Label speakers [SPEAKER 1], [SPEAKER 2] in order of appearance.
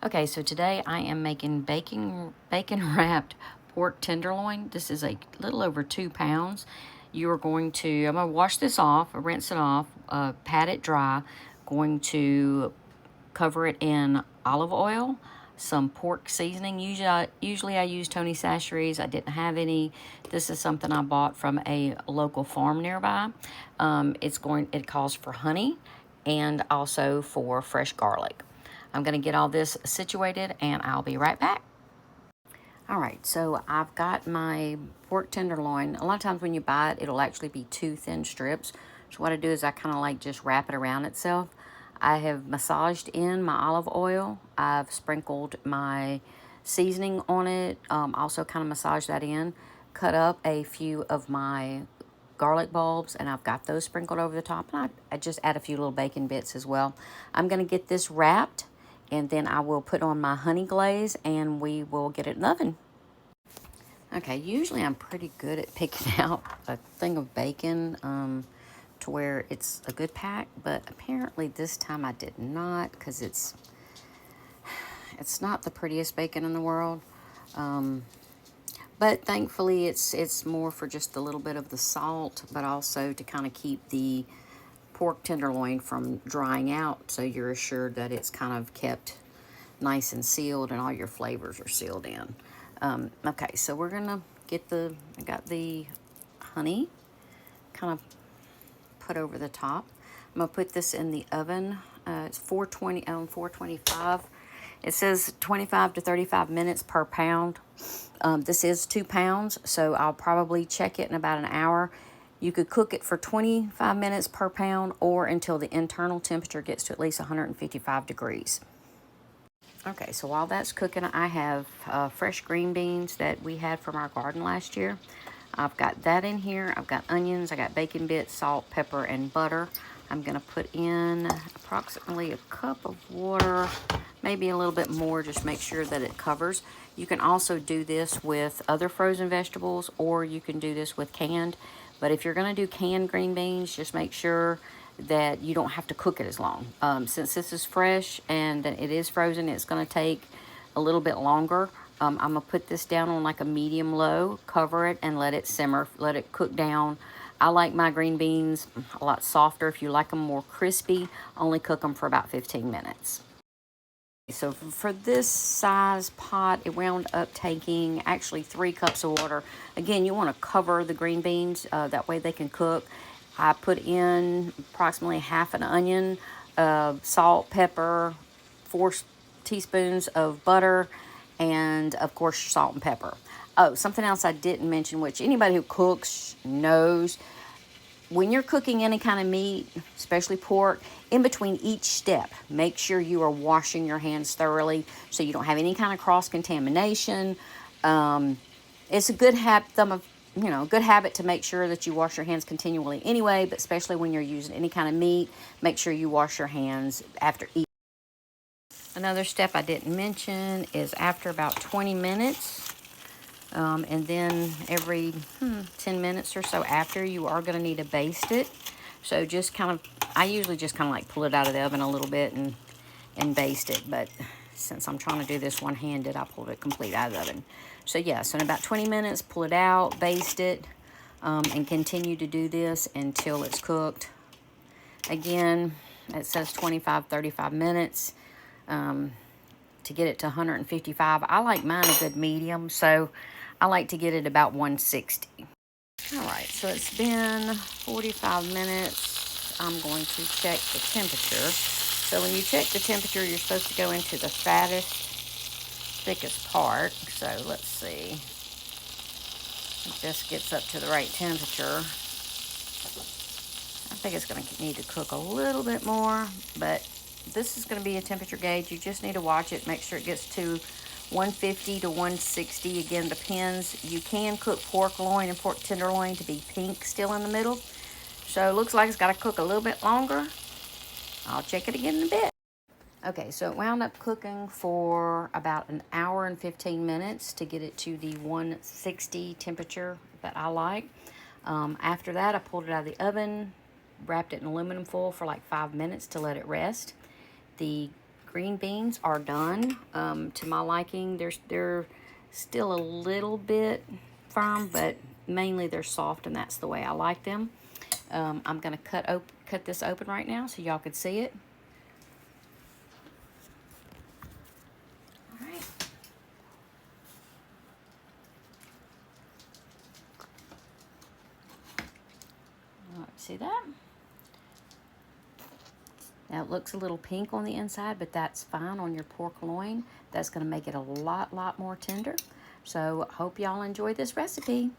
[SPEAKER 1] Okay, so today I am making bacon wrapped pork tenderloin. This is a little over 2 pounds. I'm going to wash this off, rinse it off, pat it dry. Going to cover it in olive oil, some pork seasoning. Usually I use Tony Chachere's. I didn't have any. This is something I bought from a local farm nearby. It calls for honey and also for fresh garlic. I'm going to get all this situated and I'll be right back. All right, so I've got my pork tenderloin. A lot of times when you buy it, it'll actually be 2 thin strips. So what I do is I kind of like just wrap it around itself. I have massaged in my olive oil. I've sprinkled my seasoning on it. Also kind of massage that in. Cut up a few of my garlic bulbs and I've got those sprinkled over the top. And I just add a few little bacon bits as well. I'm going to get this wrapped and then I will put on my honey glaze and we will get it in the oven. Okay, usually I'm pretty good at picking out a thing of bacon to where it's a good pack, but apparently this time I did not because it's not the prettiest bacon in the world. But thankfully it's more for just a little bit of the salt, but also to kind of keep the pork tenderloin from drying out, so you're assured that it's kind of kept nice and sealed and all your flavors are sealed in. Okay, so we're gonna get I got the honey kind of put over the top. I'm gonna put this in the oven. It's 425. It says 25 to 35 minutes per pound. This is 2 pounds, so I'll probably check it in about an hour. You could cook it for 25 minutes per pound or until the internal temperature gets to at least 155 degrees. Okay, so while that's cooking, I have fresh green beans that we had from our garden last year. I've got that in here. I've got onions, I got bacon bits, salt, pepper, and butter. I'm gonna put in approximately a cup of water, maybe a little bit more, just make sure that it covers. You can also do this with other frozen vegetables, or you can do this with canned. But if you're gonna do canned green beans, just make sure that you don't have to cook it as long. Since this is fresh and it is frozen, it's gonna take a little bit longer. I'm gonna put this down on like a medium-low, cover it, and let it simmer, let it cook down. I like my green beans a lot softer. If you like them more crispy, only cook them for about 15 minutes. So for this size pot, it wound up taking actually 3 cups of water. Again, you want to cover the green beans, that way they can cook. I put in approximately half an onion, salt, pepper, 4 teaspoons of butter, and of course salt and pepper. Oh, something else I didn't mention, which anybody who cooks knows, when you're cooking any kind of meat, especially pork, in between each step, make sure you are washing your hands thoroughly so you don't have any kind of cross-contamination. It's a good habit to make sure that you wash your hands continually anyway, but especially when you're using any kind of meat, make sure you wash your hands after eating. Another step I didn't mention is after about 20 minutes, and then every 10 minutes or so after, you are going to need to baste it. So just kind of, I usually just kind of like pull it out of the oven a little bit and baste it. But since I'm trying to do this one-handed, I pulled it complete out of the oven. So yeah, so in about 20 minutes, pull it out, baste it, and continue to do this until it's cooked. Again, it says 35 minutes. To get it to 155. I like mine a good medium, so I like to get it about 160. All right, so it's been 45 minutes. I'm going to check the temperature. So when you check the temperature, you're supposed to go into the fattest, thickest part. So let's see if this gets up to the right temperature. I think it's going to need to cook a little bit more, but this is going to be a temperature gauge. You just need to watch it, make sure it gets to 150 to 160. Again, depends. You can cook pork loin and pork tenderloin to be pink still in the middle. So it looks like it's got to cook a little bit longer. I'll check it again in a bit. Okay, so it wound up cooking for about an hour and 15 minutes to get it to the 160 temperature that I like. After that, I pulled it out of the oven, wrapped it in aluminum foil for like 5 minutes to let it rest. The green beans are done. To my liking, they're still a little bit firm, but mainly they're soft, and that's the way I like them. I'm gonna cut this open right now so y'all can see it. All right. See that? Now it looks a little pink on the inside, but that's fine on your pork loin. That's gonna make it a lot more tender. So hope y'all enjoy this recipe.